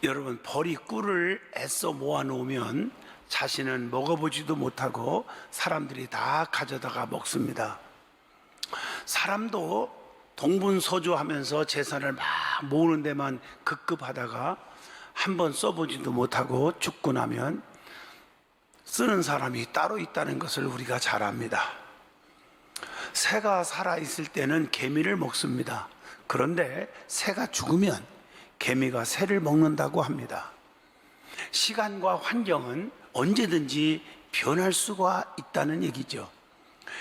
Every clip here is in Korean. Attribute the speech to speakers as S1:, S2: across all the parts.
S1: 여러분, 벌이 꿀을 애써 모아놓으면 자신은 먹어보지도 못하고 사람들이 다 가져다가 먹습니다. 사람도 동분서주하면서 재산을 막 모으는 데만 급급하다가 한번 써보지도 못하고 죽고 나면 쓰는 사람이 따로 있다는 것을 우리가 잘 압니다. 새가 살아있을 때는 개미를 먹습니다. 그런데 새가 죽으면 개미가 새를 먹는다고 합니다. 시간과 환경은 언제든지 변할 수가 있다는 얘기죠.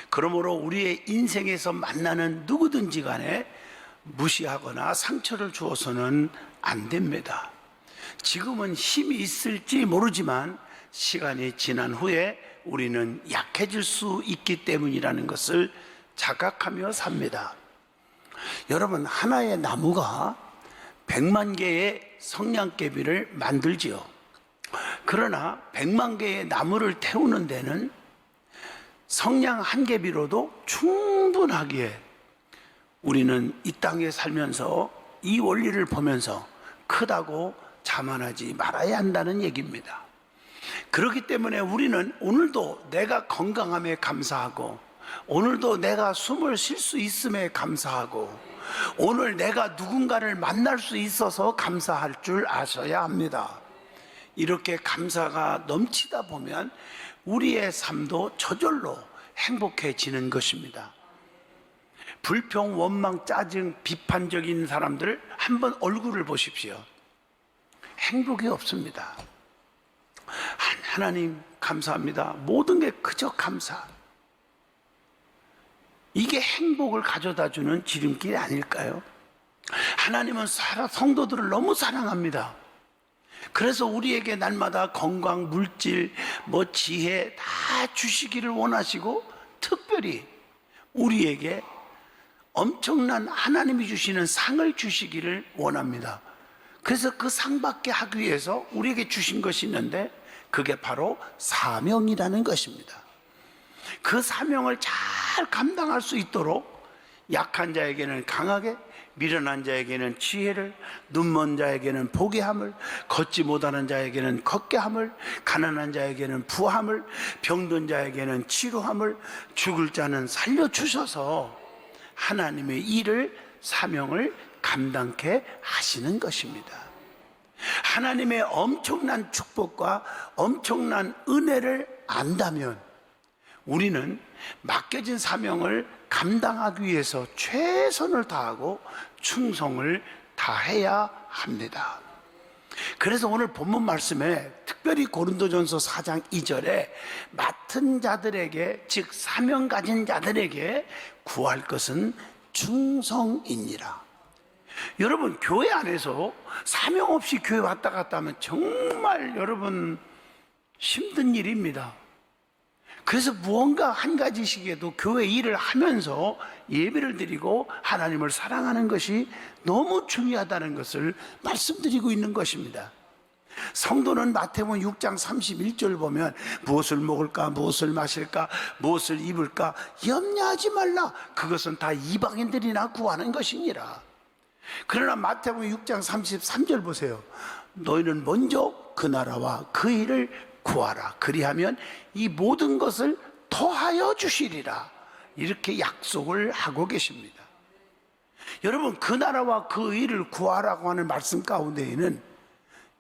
S1: 그러므로 우리의 인생에서 만나는 누구든지 간에 무시하거나 상처를 주어서는 안 됩니다. 지금은 힘이 있을지 모르지만 시간이 지난 후에 우리는 약해질 수 있기 때문이라는 것을 자각하며 삽니다. 여러분, 하나의 나무가 100만 개의 성냥개비를 만들지요. 그러나 100만 개의 나무를 태우는 데는 성냥 한 개비로도 충분하기에 우리는 이 땅에 살면서 이 원리를 보면서 크다고 자만하지 말아야 한다는 얘기입니다. 그렇기 때문에 우리는 오늘도 내가 건강함에 감사하고, 오늘도 내가 숨을 쉴 수 있음에 감사하고, 오늘 내가 누군가를 만날 수 있어서 감사할 줄 아셔야 합니다. 이렇게 감사가 넘치다 보면 우리의 삶도 저절로 행복해지는 것입니다. 불평, 원망, 짜증, 비판적인 사람들 한번 얼굴을 보십시오. 행복이 없습니다. 하나님 감사합니다. 모든 게 그저 감사. 이게 행복을 가져다주는 지름길이 아닐까요? 하나님은 성도들을 너무 사랑합니다. 그래서 우리에게 날마다 건강, 물질, 지혜 다 주시기를 원하시고, 특별히 우리에게 엄청난 하나님이 주시는 상을 주시기를 원합니다. 그래서 그 상 받게 하기 위해서 우리에게 주신 것이 있는데, 그게 바로 사명이라는 것입니다. 그 사명을 잘 감당할 수 있도록 약한 자에게는 강하게, 미련한 자에게는 지혜를, 눈먼 자에게는 보게 함을, 걷지 못하는 자에게는 걷게 함을, 가난한 자에게는 부함을, 병든 자에게는 치료함을, 죽을 자는 살려주셔서 하나님의 일을, 사명을 감당케 하시는 것입니다. 하나님의 엄청난 축복과 엄청난 은혜를 안다면 우리는 맡겨진 사명을 감당하기 위해서 최선을 다하고 충성을 다해야 합니다. 그래서 오늘 본문 말씀에 특별히 고린도전서 4장 2절에 맡은 자들에게, 즉 사명 가진 자들에게 구할 것은 충성이니라. 여러분, 교회 안에서 사명 없이 교회 왔다 갔다 하면 정말 여러분 힘든 일입니다. 그래서 무언가 한 가지씩에도 교회 일을 하면서 예배를 드리고 하나님을 사랑하는 것이 너무 중요하다는 것을 말씀드리고 있는 것입니다. 성도는 마태복음 6장 31절 보면 무엇을 먹을까, 무엇을 마실까, 무엇을 입을까 염려하지 말라. 그것은 다 이방인들이나 구하는 것이니라. 그러나 마태복음 6장 33절 보세요. 너희는 먼저 그 나라와 그 일을 구하라. 그리하면 이 모든 것을 더하여 주시리라. 이렇게 약속을 하고 계십니다. 여러분, 그 나라와 그 일을 구하라고 하는 말씀 가운데에는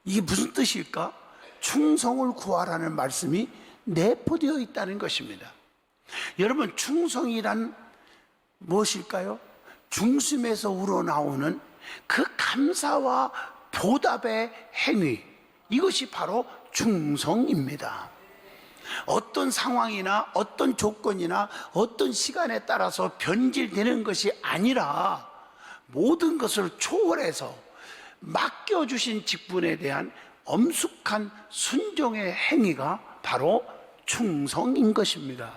S1: 이게 무슨 뜻일까? 충성을 구하라는 말씀이 내포되어 있다는 것입니다. 여러분, 충성이란 무엇일까요? 중심에서 우러나오는 그 감사와 보답의 행위, 이것이 바로 충성입니다. 어떤 상황이나 어떤 조건이나 어떤 시간에 따라서 변질되는 것이 아니라 모든 것을 초월해서 맡겨주신 직분에 대한 엄숙한 순종의 행위가 바로 충성인 것입니다.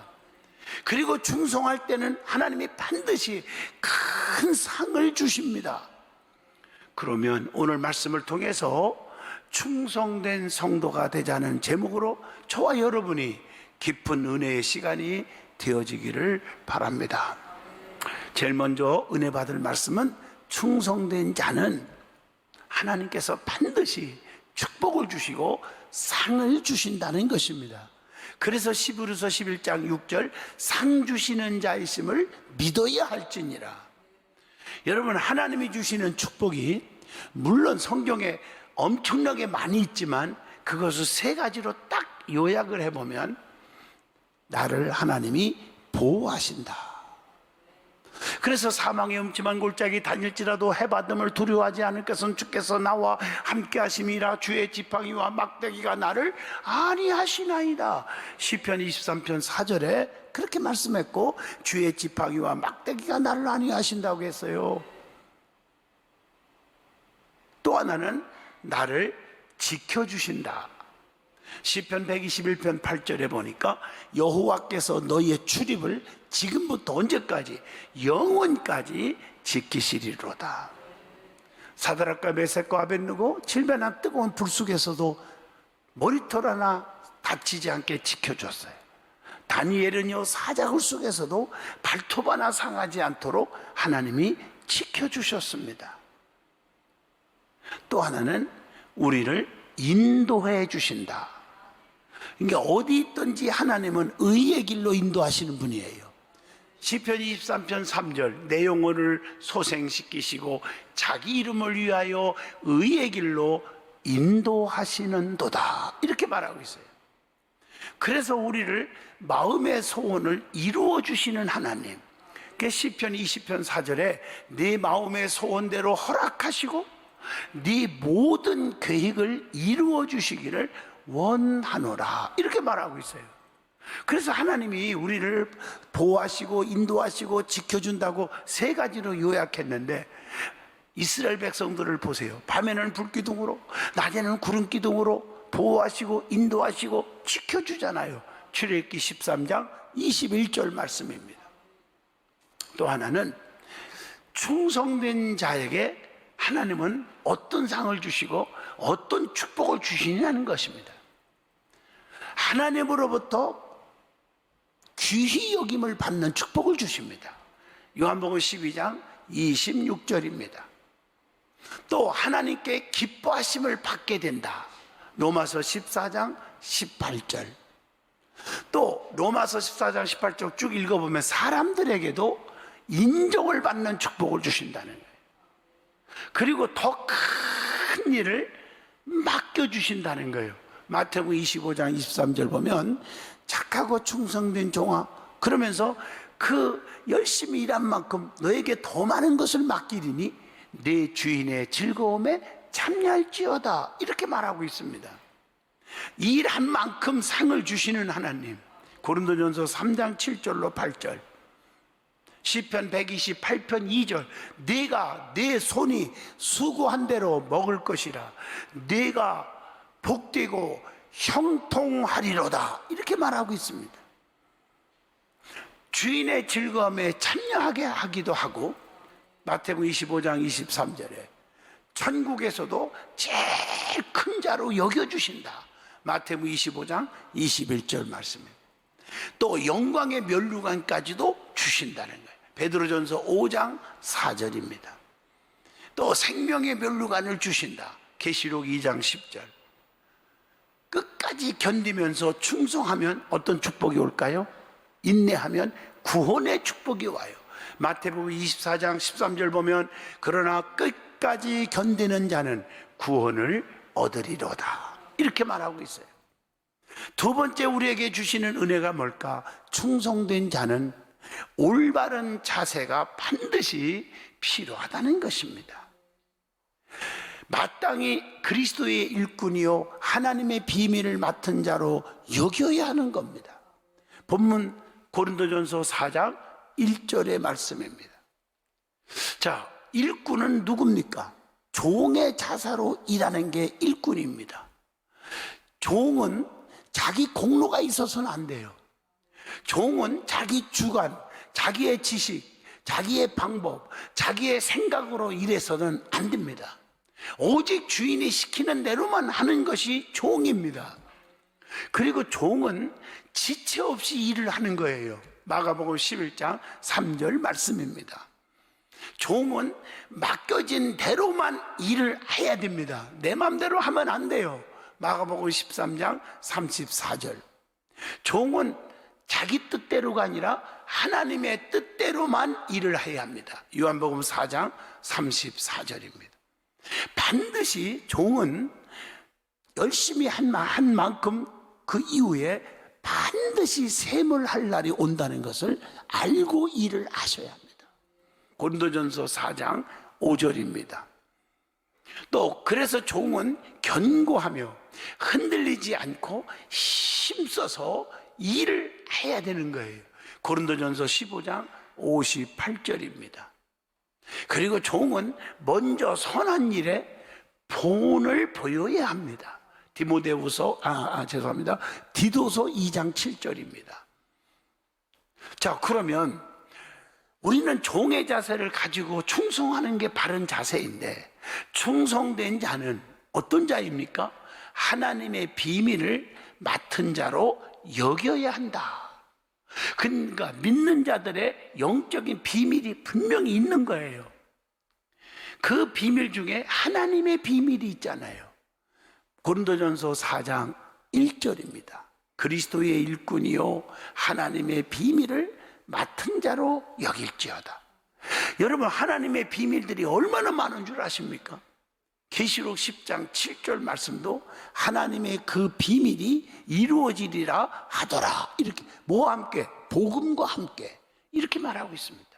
S1: 그리고 충성할 때는 하나님이 반드시 큰 상을 주십니다. 그러면 오늘 말씀을 통해서 충성된 성도가 되자는 제목으로 저와 여러분이 깊은 은혜의 시간이 되어지기를 바랍니다. 제일 먼저 은혜 받을 말씀은 충성된 자는 하나님께서 반드시 축복을 주시고 상을 주신다는 것입니다. 그래서 히브리서 11장 6절 상 주시는 자이심을 믿어야 할지니라. 여러분, 하나님이 주시는 축복이 물론 성경에 엄청나게 많이 있지만 그것을 세 가지로 딱 요약을 해보면 나를 하나님이 보호하신다. 그래서 사망의 음침한 골짜기 다닐지라도 해받음을 두려워하지 않을 것은 주께서 나와 함께 하심이라. 주의 지팡이와 막대기가 나를 안위하시나이다. 시편 23편 4절에 그렇게 말씀했고, 주의 지팡이와 막대기가 나를 안위하신다고 했어요. 또 하나는 나를 지켜주신다. 시편 121편 8절에 보니까 여호와께서 너희의 출입을 지금부터 언제까지? 영원까지 지키시리로다. 사드락과 메섹과 아벳느고 7배나 뜨거운 불 속에서도 머리털 하나 다치지 않게 지켜줬어요. 다니엘은요, 사자굴 속에서도 발톱 하나 상하지 않도록 하나님이 지켜주셨습니다. 또 하나는 우리를 인도해 주신다. 그러니까 어디 있든지 하나님은 의의 길로 인도하시는 분이에요. 시편 23편 3절 내 영혼을 소생시키시고 자기 이름을 위하여 의의 길로 인도하시는도다, 이렇게 말하고 있어요. 그래서 우리를 마음의 소원을 이루어 주시는 하나님, 시편 20편 4절에 네 마음의 소원대로 허락하시고 네 모든 계획을 이루어 주시기를 원하노라, 이렇게 말하고 있어요. 그래서 하나님이 우리를 보호하시고 인도하시고 지켜준다고 세 가지로 요약했는데, 이스라엘 백성들을 보세요. 밤에는 불기둥으로, 낮에는 구름기둥으로 보호하시고 인도하시고 지켜주잖아요. 출애굽기 13장 21절 말씀입니다. 또 하나는 충성된 자에게 하나님은 어떤 상을 주시고 어떤 축복을 주시냐는 것입니다. 하나님으로부터 귀히 여김을 받는 축복을 주십니다. 요한복음 12장 26절입니다. 또 하나님께 기뻐하심을 받게 된다. 로마서 14장 18절. 또 로마서 14장 18절 쭉 읽어보면 사람들에게도 인정을 받는 축복을 주신다는 거예요. 그리고 더 큰 일을 맡겨주신다는 거예요. 마태복음 25장 23절 보면 착하고 충성된 종아, 그러면서 그 열심히 일한 만큼 너에게 더 많은 것을 맡기리니 내 주인의 즐거움에 참여할지어다, 이렇게 말하고 있습니다. 일한 만큼 상을 주시는 하나님. 고린도전서 3장 7절로 8절, 시편 128편 2절 네가 내 손이 수고한 대로 먹을 것이라 네가 복되고 형통하리로다, 이렇게 말하고 있습니다. 주인의 즐거움에 참여하게 하기도 하고, 마태복음 25장 23절에 천국에서도 제일 큰 자로 여겨주신다. 마태복음 25장 21절 말씀입니다. 또 영광의 면류관까지도 주신다는 거예요. 베드로전서 5장 4절입니다. 또 생명의 면류관을 주신다. 계시록 2장 10절. 끝까지 견디면서 충성하면 어떤 축복이 올까요? 인내하면 구원의 축복이 와요. 마태복음 24장 13절 보면 그러나 끝까지 견디는 자는 구원을 얻으리로다, 이렇게 말하고 있어요. 두 번째 우리에게 주시는 은혜가 뭘까? 충성된 자는 올바른 자세가 반드시 필요하다는 것입니다. 마땅히 그리스도의 일꾼이요 하나님의 비밀을 맡은 자로 여겨야 하는 겁니다. 본문 고린도전서 4장 1절의 말씀입니다. 자, 일꾼은 누굽니까? 종의 자사로 일하는 게 일꾼입니다. 종은 자기 공로가 있어서는 안 돼요. 종은 자기 주관, 자기의 지식, 자기의 방법, 자기의 생각으로 일해서는 안 됩니다. 오직 주인이 시키는 대로만 하는 것이 종입니다. 그리고 종은 지체 없이 일을 하는 거예요. 마가복음 11장 3절 말씀입니다. 종은 맡겨진 대로만 일을 해야 됩니다. 내 마음대로 하면 안 돼요. 마가복음 13장 34절. 종은 자기 뜻대로가 아니라 하나님의 뜻대로만 일을 해야 합니다. 요한복음 4장 34절입니다. 반드시 종은 열심히 한 만큼 그 이후에 반드시 셈을 할 날이 온다는 것을 알고 일을 하셔야 합니다. 고린도전서 4장 5절입니다. 또 그래서 종은 견고하며 흔들리지 않고 힘써서 일을 해야 되는 거예요. 고린도전서 15장 58절입니다. 그리고 종은 먼저 선한 일에 본을 보여야 합니다. 디도서 2장 7절입니다. 자, 그러면 우리는 종의 자세를 가지고 충성하는 게 바른 자세인데, 충성된 자는 어떤 자입니까? 하나님의 비밀을 맡은 자로 여겨야 한다. 그러니까 믿는 자들의 영적인 비밀이 분명히 있는 거예요. 그 비밀 중에 하나님의 비밀이 있잖아요. 고린도전서 4장 1절입니다. 그리스도의 일꾼이요 하나님의 비밀을 맡은 자로 여길지어다. 여러분, 하나님의 비밀들이 얼마나 많은 줄 아십니까? 계시록 10장 7절 말씀도 하나님의 그 비밀이 이루어지리라 하더라. 이렇게 뭐와 함께? 복음과 함께 이렇게 말하고 있습니다.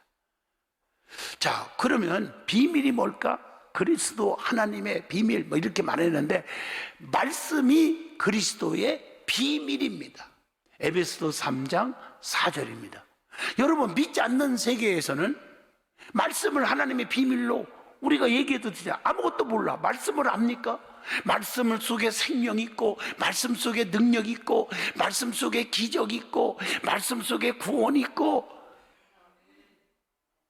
S1: 자, 그러면 비밀이 뭘까? 그리스도 하나님의 비밀 뭐 이렇게 말했는데, 말씀이 그리스도의 비밀입니다. 에베소서 3장 4절입니다. 여러분, 믿지 않는 세계에서는 말씀을 하나님의 비밀로 우리가 얘기해도 되냐? 아무것도 몰라. 말씀을 압니까? 말씀 속에 생명 있고, 말씀 속에 능력 있고, 말씀 속에 기적 있고, 말씀 속에 구원 있고.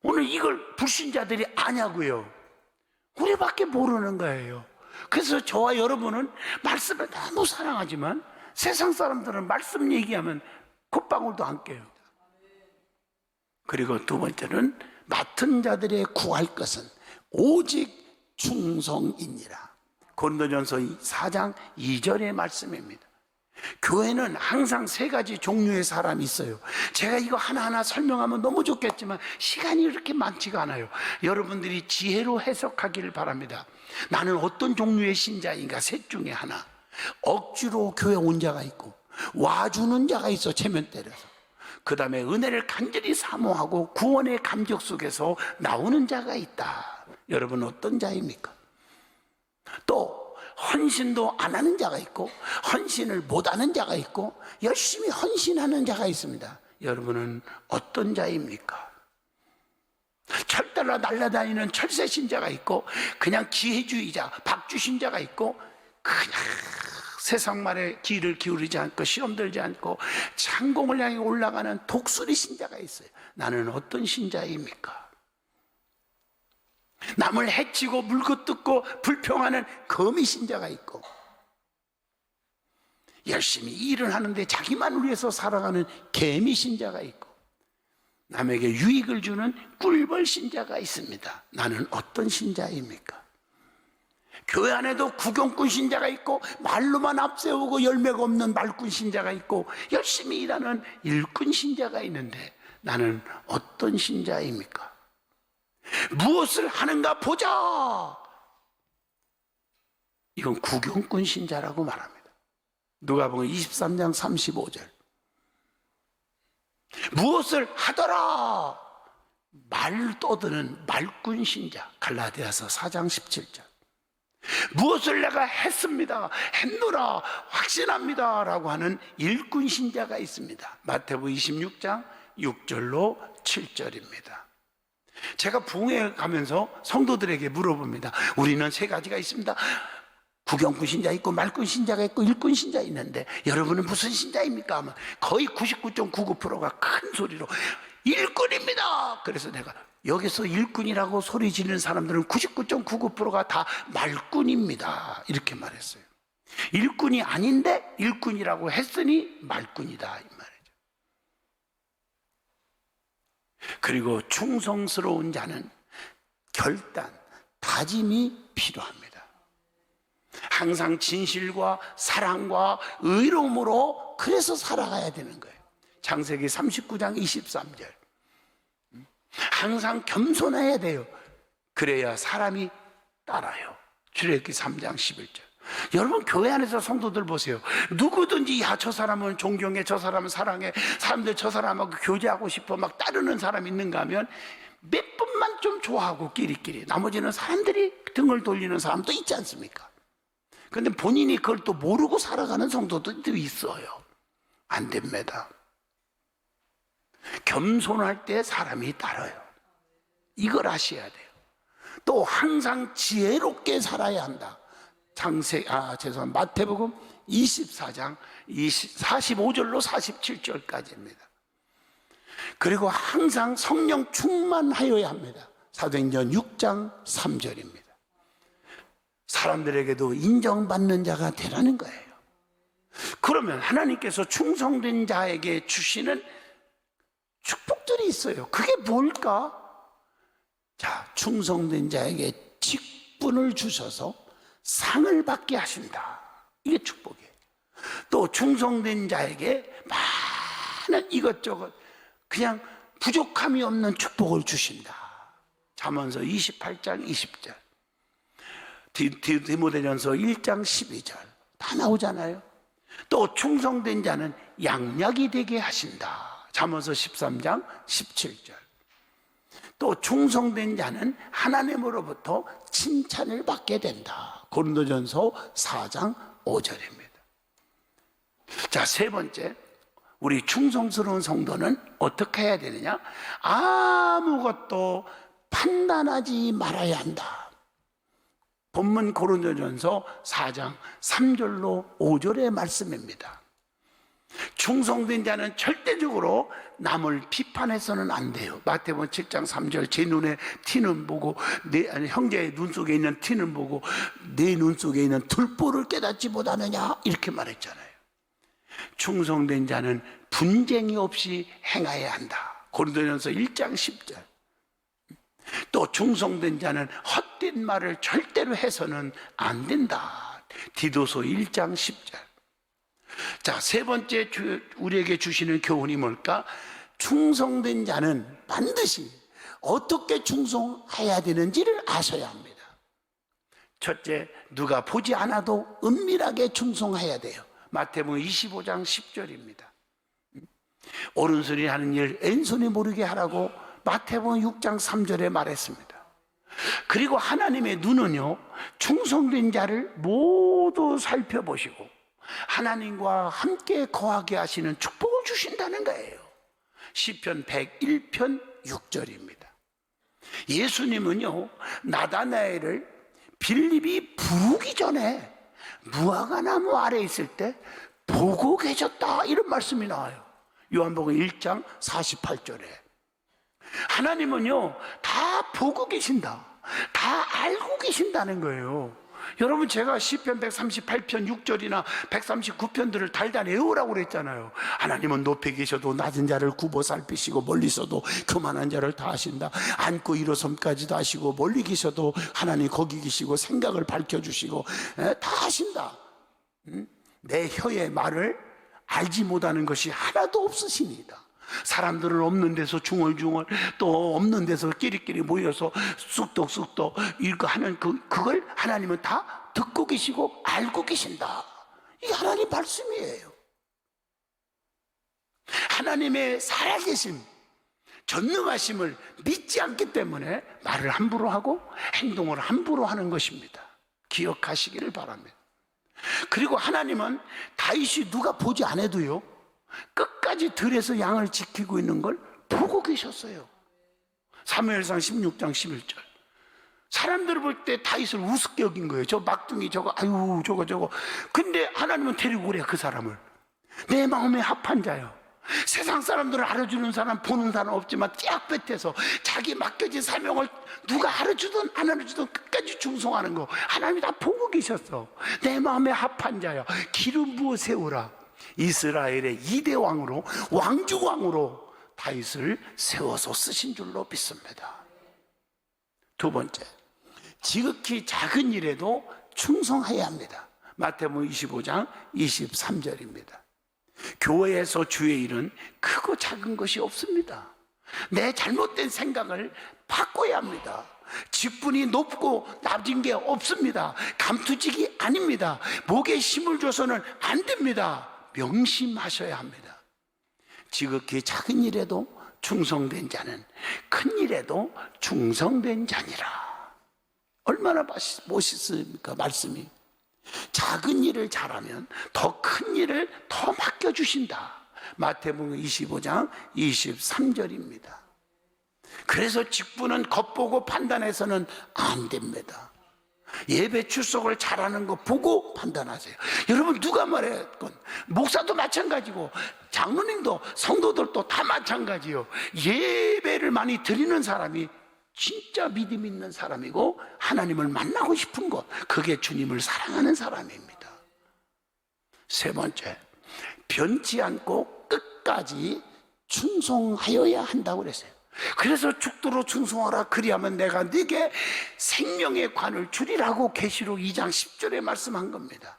S1: 오늘 이걸 불신자들이 아냐고요. 우리밖에 모르는 거예요. 그래서 저와 여러분은 말씀을 너무 사랑하지만 세상 사람들은 말씀 얘기하면 콧방울도 안 깨요. 그리고 두 번째는 맡은 자들의 구할 것은 오직 충성이니라. 고린도전서 4장 2절의 말씀입니다. 교회는 항상 세 가지 종류의 사람이 있어요. 제가 이거 하나하나 설명하면 너무 좋겠지만 시간이 그렇게 많지가 않아요. 여러분들이 지혜로 해석하기를 바랍니다. 나는 어떤 종류의 신자인가? 셋 중에 하나. 억지로 교회 온 자가 있고, 와주는 자가 있어, 체면 때려서. 그 다음에 은혜를 간절히 사모하고 구원의 감격 속에서 나오는 자가 있다. 여러분, 어떤 자입니까? 또 헌신도 안 하는 자가 있고, 헌신을 못 하는 자가 있고, 열심히 헌신하는 자가 있습니다. 여러분은 어떤 자입니까? 철따라 날아다니는 철새 신자가 있고, 그냥 기회주의자, 박주 신자가 있고, 그냥 세상 말에 귀를 기울이지 않고 시험 들지 않고 창공을 향해 올라가는 독수리 신자가 있어요. 나는 어떤 신자입니까? 남을 해치고 물고뜯고 불평하는 거미 신자가 있고, 열심히 일을 하는데 자기만 위해서 살아가는 개미 신자가 있고, 남에게 유익을 주는 꿀벌 신자가 있습니다. 나는 어떤 신자입니까? 교회 안에도 구경꾼 신자가 있고, 말로만 앞세우고 열매가 없는 말꾼 신자가 있고, 열심히 일하는 일꾼 신자가 있는데 나는 어떤 신자입니까? 무엇을 하는가 보자. 이건 구경꾼 신자라고 말합니다. 누가복음 23장 35절. 무엇을 하더라. 말 떠드는 말꾼 신자. 갈라디아서 4장 17절. 무엇을 내가 했습니다, 했노라, 확신합니다 라고 하는 일꾼 신자가 있습니다. 마태복음 26장 6절로 7절입니다. 제가 부흥회 가면서 성도들에게 물어봅니다. 우리는 세 가지가 있습니다. 구경꾼 신자 있고, 말꾼 신자가 있고, 일꾼 신자 있는데 여러분은 무슨 신자입니까? 하면 거의 99.99%가 큰 소리로 일꾼입니다. 그래서 내가 여기서 일꾼이라고 소리 지르는 사람들은 99.99%가 다 말꾼입니다, 이렇게 말했어요. 일꾼이 아닌데 일꾼이라고 했으니 말꾼이다, 이 말이죠. 그리고 충성스러운 자는 결단, 다짐이 필요합니다. 항상 진실과 사랑과 의로움으로 그래서 살아가야 되는 거예요. 창세기 39장 23절. 항상 겸손해야 돼요. 그래야 사람이 따라요. 출애굽기 3장 11절. 여러분, 교회 안에서 성도들 보세요. 누구든지 야, 저 사람은 존경해, 저 사람은 사랑해, 사람들 저 사람하고 교제하고 싶어 막 따르는 사람 있는가 하면 몇 분만 좀 좋아하고 끼리끼리, 나머지는 사람들이 등을 돌리는 사람도 있지 않습니까? 그런데 본인이 그걸 또 모르고 살아가는 성도들도 있어요. 안 됩니다. 겸손할 때 사람이 따라요. 이걸 아셔야 돼요. 또 항상 지혜롭게 살아야 한다. 마태복음 24장 45절로 47절까지입니다. 그리고 항상 성령 충만하여야 합니다. 사도행전 6장 3절입니다. 사람들에게도 인정받는 자가 되라는 거예요. 그러면 하나님께서 충성된 자에게 주시는 축복들이 있어요. 그게 뭘까? 자, 충성된 자에게 직분을 주셔서 상을 받게 하신다. 이게 축복이에요. 또 충성된 자에게 많은 이것저것 그냥 부족함이 없는 축복을 주신다. 잠언서 28장 20절, 디모데전서 1장 12절 다 나오잖아요. 또 충성된 자는 양약이 되게 하신다. 잠언서 13장 17절. 또 충성된 자는 하나님으로부터 칭찬을 받게 된다. 고린도전서 4장 5절입니다. 자, 세 번째, 우리 충성스러운 성도는 어떻게 해야 되느냐? 아무것도 판단하지 말아야 한다. 본문 고린도전서 4장 3절로 5절의 말씀입니다. 충성된 자는 절대적으로 남을 비판해서는 안 돼요. 마태복음 7장 3절, 제 눈에 티는 보고 형제의 눈 속에 있는 티는 보고 내 눈 속에 있는 들보를 깨닫지 못하느냐, 이렇게 말했잖아요. 충성된 자는 분쟁이 없이 행해야 한다. 고린도전서 1장 10절. 또 충성된 자는 헛된 말을 절대로 해서는 안 된다. 디도서 1장 10절. 자, 세 번째 우리에게 주시는 교훈이 뭘까? 충성된 자는 반드시 어떻게 충성해야 되는지를 아셔야 합니다. 첫째, 누가 보지 않아도 은밀하게 충성해야 돼요. 마태복음 25장 10절입니다. 오른손이 하는 일 왼손이 모르게 하라고 마태복음 6장 3절에 말했습니다. 그리고 하나님의 눈은요, 충성된 자를 모두 살펴보시고 하나님과 함께 거하게 하시는 축복을 주신다는 거예요. 시편 101편 6절입니다. 예수님은요, 나다나엘을 빌립이 부르기 전에 무화과 나무 아래 있을 때 보고 계셨다, 이런 말씀이 나와요. 요한복음 1장 48절에. 하나님은요, 다 보고 계신다, 다 알고 계신다는 거예요. 여러분, 제가 시편 138편 6절이나 139편들을 달달 외우라고 그랬잖아요. 하나님은 높이 계셔도 낮은 자를 굽어 살피시고 멀리서도 교만한 자를 다 아신다. 앉고 일어섬까지도 아시고 멀리 계셔도 하나님 거기 계시고 생각을 밝혀주시고 다 아신다. 내 혀의 말을 알지 못하는 것이 하나도 없으시니다. 사람들은 없는 데서 중얼중얼, 또 없는 데서 끼리끼리 모여서 쑥덕쑥덕 이거 하는 그걸 하나님은 다 듣고 계시고 알고 계신다. 이게 하나님 말씀이에요. 하나님의 살아계심, 전능하심을 믿지 않기 때문에 말을 함부로 하고 행동을 함부로 하는 것입니다. 기억하시기를 바랍니다. 그리고 하나님은 다윗이 누가 보지 않아도요, 끝까지 들에서 양을 지키고 있는 걸 보고 계셨어요. 사무엘상 16장 11절. 사람들을 볼 때 다윗을 우습게 여긴 거예요. 저 막둥이 저거, 아유 저거. 근데 하나님은 데리고 오래 그 사람을. 내 마음에 합한 자요. 세상 사람들을 알아주는 사람, 보는 사람 없지만 쫙 뱉어서 자기 맡겨진 사명을 누가 알아주든 안 알아주든 끝까지 충성하는 거 하나님이 다 보고 계셨어. 내 마음에 합한 자야, 기름 부어 세우라. 이스라엘의 2대 왕으로, 왕중왕으로 다윗을 세워서 쓰신 줄로 믿습니다. 두 번째, 지극히 작은 일에도 충성해야 합니다. 마태복음 25장 23절입니다. 교회에서 주의 일은 크고 작은 것이 없습니다. 내 잘못된 생각을 바꿔야 합니다. 직분이 높고 낮은 게 없습니다. 감투직이 아닙니다. 목에 힘을 줘서는 안 됩니다. 명심하셔야 합니다. 지극히 작은 일에도 충성된 자는 큰 일에도 충성된 자니라. 얼마나 멋있습니까? 말씀이. 작은 일을 잘하면 더 큰 일을 더 맡겨주신다. 마태복음 25장 23절입니다. 그래서 직분은 겉보고 판단해서는 안 됩니다. 예배 출석을 잘하는 거 보고 판단하세요. 여러분, 누가 말했건 목사도 마찬가지고 장로님도 성도들도 다 마찬가지요. 예배를 많이 드리는 사람이 진짜 믿음 있는 사람이고 하나님을 만나고 싶은 것, 그게 주님을 사랑하는 사람입니다. 세 번째, 변치 않고 끝까지 충성하여야 한다고 그랬어요. 그래서 죽도록 충성하라, 그리하면 내가 네게 생명의 관을 주리라고 계시록 2장 10절에 말씀한 겁니다.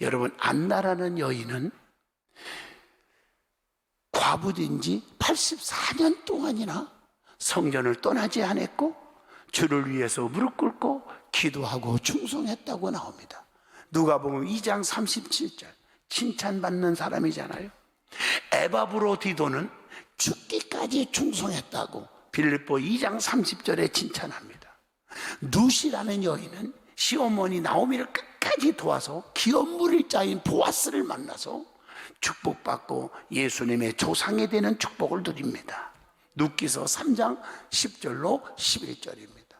S1: 여러분, 안나라는 여인은 과부된 지 84년 동안이나 성전을 떠나지 않았고 주를 위해서 무릎 꿇고 기도하고 충성했다고 나옵니다. 누가복음 2장 37절, 칭찬받는 사람이잖아요. 에바브로디도는 죽기까지 충성했다고 빌립보 2장 30절에 칭찬합니다. 누시라는 여인은 시어머니 나오미를 끝까지 도와서 기업물일 자인 보아스를 만나서 축복받고 예수님의 조상이 되는 축복을 누립니다. 룻기서 3장 10절로 11절입니다.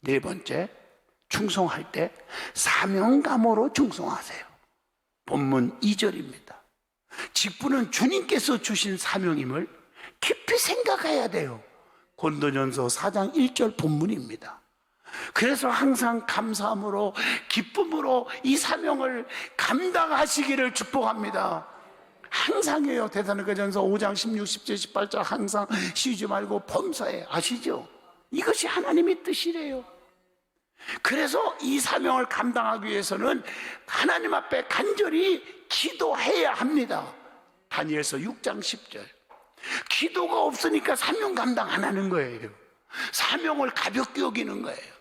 S1: 네 번째, 충성할 때 사명감으로 충성하세요. 본문 2절입니다. 직분은 주님께서 주신 사명임을 깊이 생각해야 돼요. 고린도전서 4장 1절 본문입니다. 그래서 항상 감사함으로 기쁨으로 이 사명을 감당하시기를 축복합니다. 항상이에요. 데살로니가전서 5장 16, 17, 18절 항상 쉬지 말고 범사에, 아시죠? 이것이 하나님의 뜻이래요. 그래서 이 사명을 감당하기 위해서는 하나님 앞에 간절히 기도해야 합니다. 다니엘서 6장 10절. 기도가 없으니까 사명 감당 안 하는 거예요. 사명을 가볍게 여기는 거예요.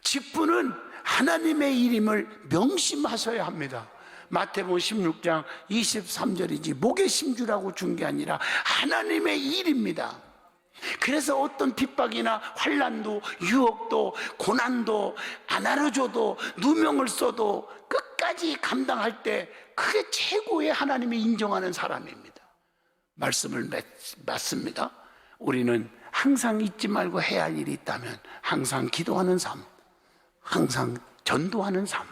S1: 직분은 하나님의 일임을 명심하셔야 합니다. 마태복음 16장 23절이지 목에 심주라고 준 게 아니라 하나님의 일입니다. 그래서 어떤 핍박이나 환난도 유혹도 고난도 안 알아줘도 누명을 써도 끝까지 감당할 때 그게 최고의 하나님이 인정하는 사람입니다. 말씀을 맞습니다. 우리는 항상 잊지 말고 해야 할 일이 있다면 항상 기도하는 삶, 항상 전도하는 삶,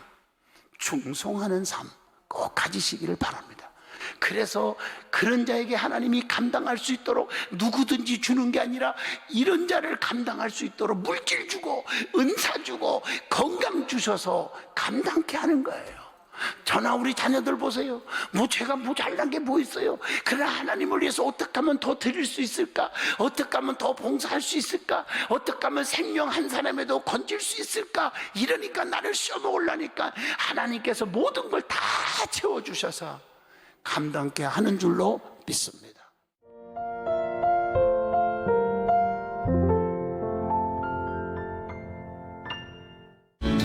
S1: 충성하는 삶 꼭 가지시기를 바랍니다. 그래서 그런 자에게 하나님이 감당할 수 있도록 누구든지 주는 게 아니라 이런 자를 감당할 수 있도록 물질 주고 은사 주고 건강 주셔서 감당케 하는 거예요. 저나 우리 자녀들 보세요. 제가 잘난 게 뭐 있어요? 그러나 하나님을 위해서 어떻게 하면 더 드릴 수 있을까? 어떻게 하면 더 봉사할 수 있을까? 어떻게 하면 생명 한 사람에도 건질 수 있을까? 이러니까 나를 씌워먹으려니까 하나님께서 모든 걸 다 채워주셔서 감당케 하는 줄로 믿습니다.